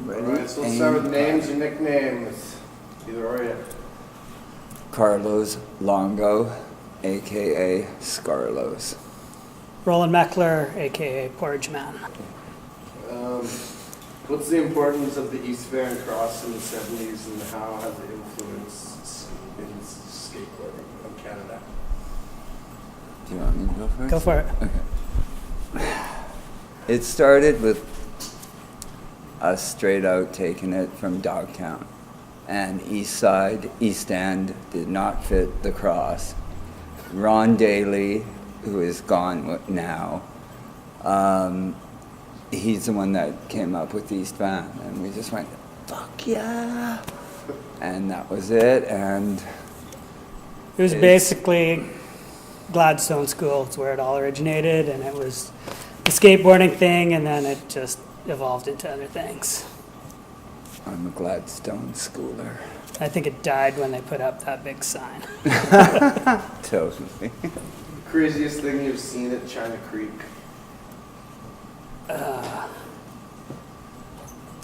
Ready? Alright, so let's start with names and nicknames. Either or you. Carlos Longo, aka SCARLOS. Roland Mechler, aka Porridge Man. What's the importance of the East Van Cross in the 70s and how has it influenced in skateboarding in Canada? Do you want me to go first? Go for it. Okay. It started with us straight out taking it from Dogtown. And East Side, East End did not fit the cross. Ron Daly, who is gone now, he's the one that came up with East Van. And we just went, fuck yeah. And that was it. And It was basically Gladstone School. It's where it all originated, and it was the skateboarding thing, and then it just evolved into other things. I'm a Gladstone schooler. I think it died when they put up that big sign. Totally. Craziest thing you've seen at China Creek?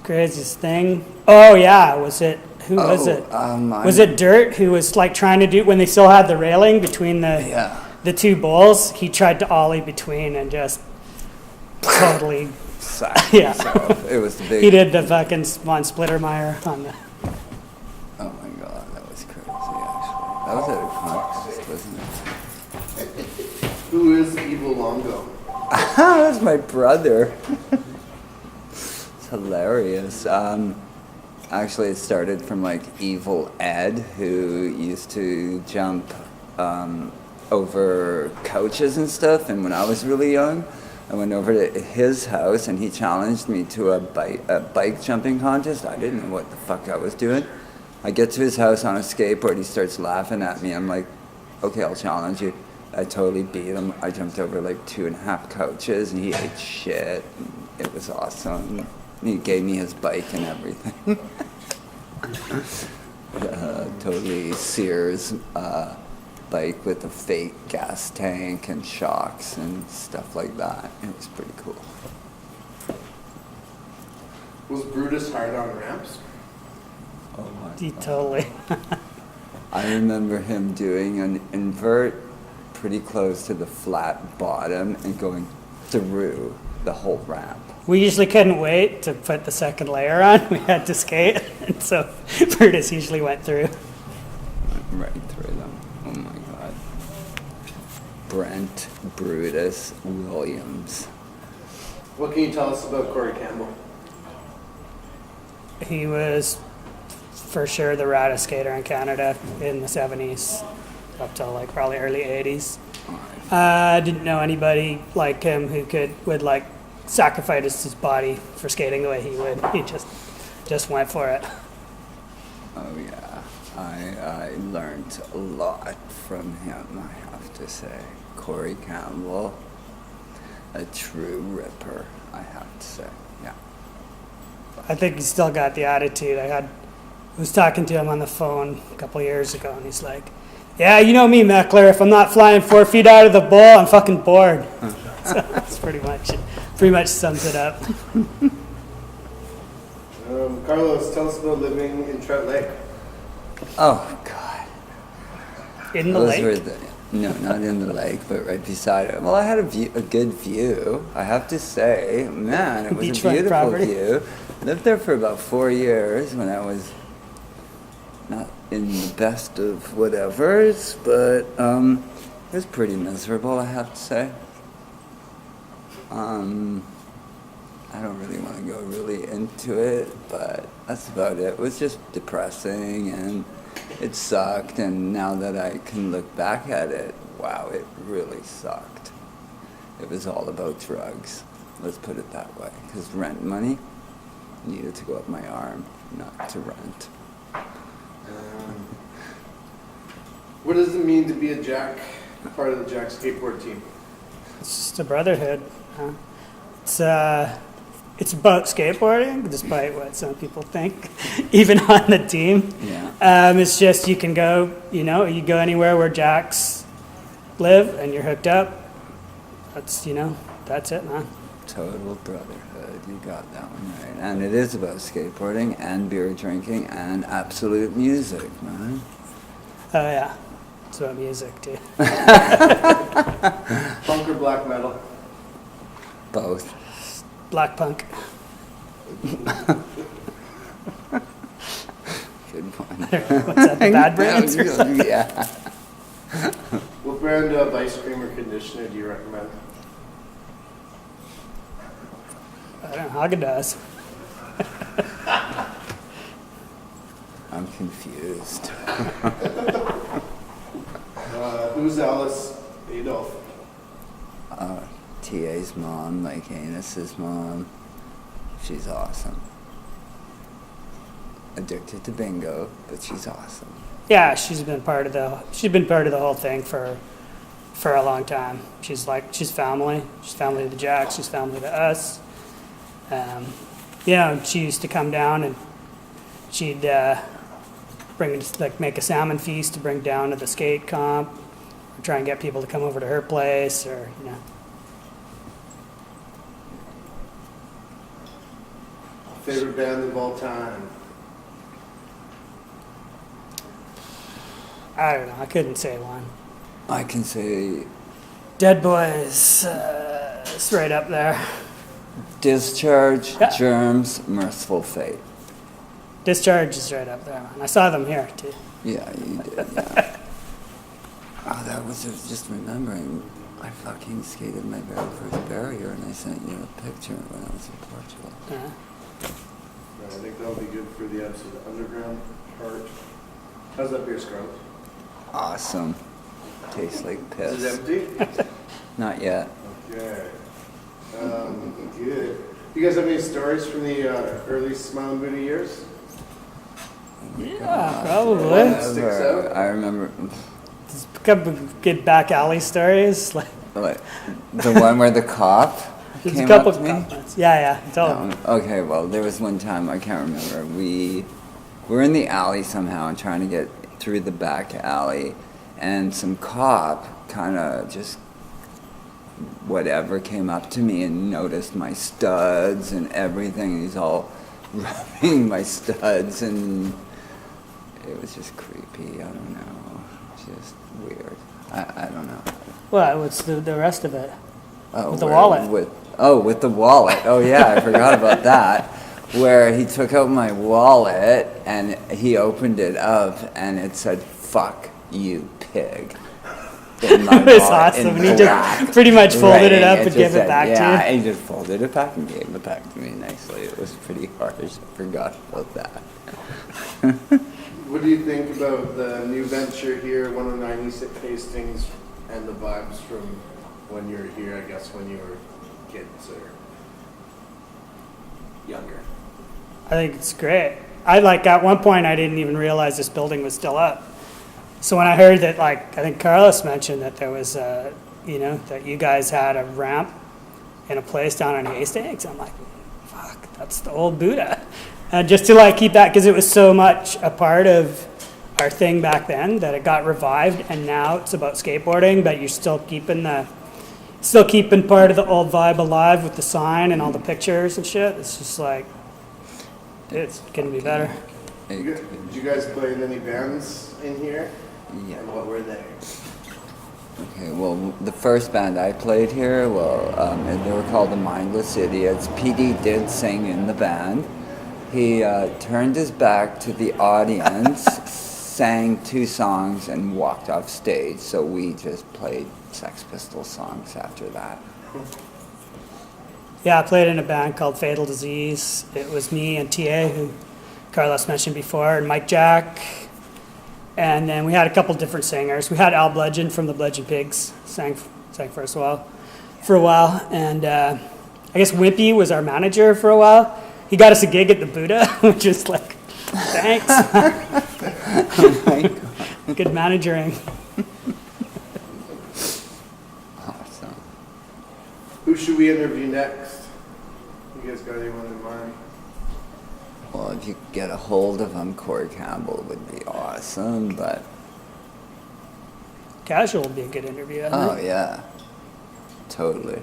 Craziest thing? Oh yeah, was it? Who was it? Was it Dirt who was like trying to do when they still had the railing between the two bowls? He tried to ollie between and just totally. Yeah. It was the big. He did the fucking Von Splittermeyer on the. Oh my god, that was crazy. Actually, that was at a contest, wasn't it? Who is Evil Longo? That's my brother. It's hilarious. Actually, it started from like Evil Ed, who used to jump over couches and stuff. And when I was really young, I went over to his house and he challenged me to a bike jumping contest. I didn't know what the fuck I was doing. I get to his house on a skateboard. He starts laughing at me. I'm like, okay, I'll challenge you. I totally beat him. I jumped over like 2.5 couches and he ate shit. It was awesome. He gave me his bike and everything. Totally Sears bike with a fake gas tank and shocks and stuff like that. It was pretty cool. Was Brutus hard on ramps? Oh my God. Totally. I remember him doing an invert pretty close to the flat bottom and going through the whole ramp. We usually couldn't wait to put the second layer on. We had to skate, and so Brutus usually went through. Right through them. Oh my God. Brent Brutus Williams. What can you tell us about Corey Campbell? He was for sure the raddest skater in Canada in the 70s, up till like probably early 80s. I didn't know anybody like him who would like sacrifice his body for skating the way he would. He just went for it. Oh yeah. I learned a lot from him, I have to say. Corey Campbell, a true ripper, I have to say. Yeah. I think he's still got the attitude. I was talking to him on the phone a couple years ago, and he's like, "Yeah, you know me, Mechler. If I'm not flying 4 feet out of the bowl, I'm fucking bored." So that's pretty much sums it up. Carlos, tell us about living in Trout Lake. Oh God. In the lake? No, not in the lake, but right beside it. Well, I had a good view, I have to say. Man, it was a Beachfront beautiful property. view. Lived there for about 4 years when I was not in the best of whatevers, but it was pretty miserable, I have to say. I don't really want to go really into it, but that's about it. It was just depressing and it sucked, and now that I can look back at it, wow, it really sucked. It was all about drugs, let's put it that way, because rent money needed to go up my arm, not to rent. What does it mean to be a Jack, part of the Jack skateboard team? It's just a brotherhood. Huh? It's about skateboarding, despite what some people think, even on the team. Yeah. It's just you can go, you go anywhere where Jacks live and you're hooked up. That's it, man. Total brotherhood. You got that one right. And it is about skateboarding and beer drinking and absolute music, man. Oh yeah, it's about music too. Punk or black metal? Both. Black punk. Good one. What's that? The bad brands? Or something? Yeah. What brand of ice cream or conditioner do you recommend? I don't know. Haagen-Dazs. I'm confused. Who's Alice Adolf? TA's mom, like Anus's mom. She's awesome. Addicted to bingo, but she's awesome. Yeah, she's been part of the whole thing for a long time. She's family. She's family to the Jacks. She's family to us. She used to come down and she'd make a salmon feast to bring down to the skate comp, or try and get people to come over to her place, or Favorite band of all time? I don't know. I couldn't say one. I can say Dead Boys, it's right up there. Discharge, Yeah. Germs, Merciful Fate. Discharge is right up there, man. I saw them here too. Yeah, you did, yeah. Oh, that was just remembering. I fucking skated my very first barrier and I sent you a picture when I was in Portugal. I think that'll be good for the absolute underground part. How's that beer, Scarlett? Awesome. Tastes like piss. Is it empty? Not yet. Okay. Good. You guys have any stories from the early Smiling Buddha years? Yeah, probably. One sticks out? I remember Just a couple good back alley stories. Like like, the one where the cop there's came a couple up to me. comments. Yeah. Tell them. Okay, well, there was one time, I can't remember, we were in the alley somehow and trying to get through the back alley, and some cop kind of just whatever came up to me and noticed my studs and everything. He's all rubbing my studs, and it was just creepy. I don't know, just weird. I don't know. What's the rest of it? Oh, With the wallet. With the wallet. Oh yeah, I forgot about that. Where he took out my wallet and he opened it up and it said "fuck you, pig." In my It was wallet, awesome. in And he black. just pretty much folded it up and just gave it said- back to Yeah, you. he just folded it back and gave it back to me nicely. It was pretty harsh. I forgot about that. What do you think about the new venture here, 196 Hastings, and the vibes from when you were here, I guess, when you were kids or younger? I think it's great. At one point I didn't even realize this building was still up. So when I heard that, I think Carlos mentioned that there was that you guys had a ramp in a place down in Hastings, I'm like, fuck, that's the old Buddha. And just to keep that, because it was so much a part of our thing back then that it got revived, and now it's about skateboarding, but you're still keeping part of the old vibe alive with the sign and all the pictures and shit. It's just it's gonna be better. Did you guys play in any bands in here? Yeah. And what were they? Okay, well, the first band I played here, and they were called the Mindless Idiots. PD did sing in the band. He turned his back to the audience, sang 2 songs, and walked off stage. So we just played Sex Pistols songs after that. Yeah, I played in a band called Fatal Disease. It was me and TA, who Carlos mentioned before, and Mike Jack. And then we had a couple different singers. We had Al Bludgeon from the Bludgeon Pigs sang for us for a while. And I guess Wimpy was our manager for a while. He got us a gig at the Buddha, which is thanks. Oh my God. Good managering. Awesome. Who should we interview next? You guys got anyone in mind? Well, if you could get a hold of him, Corey Campbell would be awesome, but... Casual would be a good interview, I think. Oh, yeah. Totally.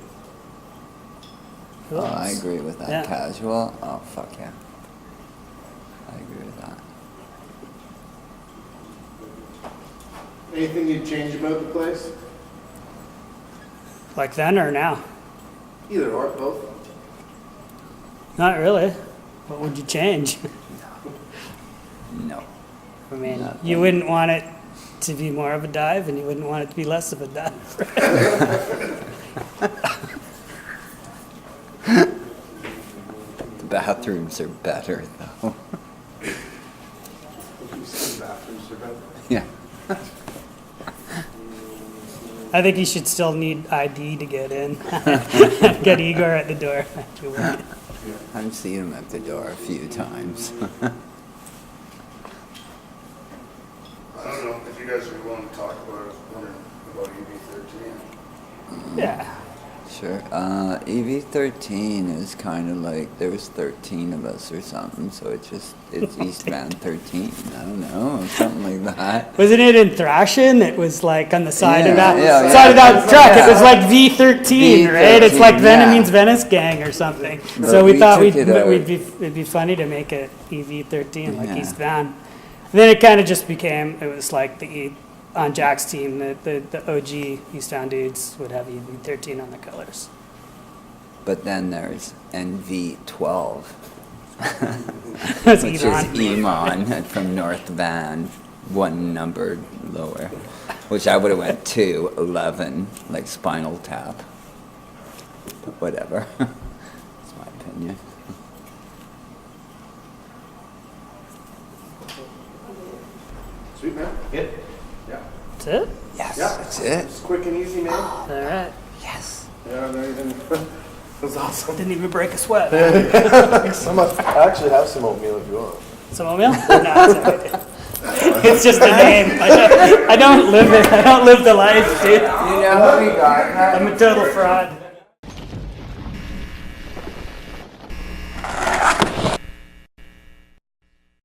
Oh, I agree with that. Yeah. Casual. Oh, fuck yeah. I agree with that. Anything you'd change about the place? Like then or now? Either or, both. Not really. What would you change? No. I mean, Nothing. you wouldn't want it to be more of a dive, and you wouldn't want it to be less of a dive. The bathrooms are better, though. Bathrooms are better. Yeah. I think you should still need ID to get in. Get Igor at the door. I've seen him at the door a few times. I don't know if you guys are willing to talk about it. I was wondering about EV13. Yeah. Sure. EV13 is kind of like, there was 13 of us or something, so it's East Van 13. I don't know, something like that. Wasn't it in Thrashin? It was like on the side of that Yeah, side of yeah. that truck. Yeah. It was like V13, right? It's like V13, Venom yeah. means Venice Gang or something. But So we we thought took it out. it'd be funny to make it EV13 like Yeah. East Van. And then it kind of just became, it was like on Jack's team, the OG East Van dudes would have EV13 on the colors. But then there's NV12, That's which Elon. is Emon from North Van, one number lower, which I would have went to 11, like Spinal Tap. But whatever. That's my opinion. Sweet, man. Yep. Yeah. That's it? Yes, Yeah. that's it. It's quick and easy, man. All right. Yes. Yeah, not even. It was awesome. Didn't even break a sweat. Thanks so much. I actually have some oatmeal if you want. Some oatmeal? No, it's all right. It's just a name. I don't live it. I don't live the life, dude. You know what we got? I'm a total fraud.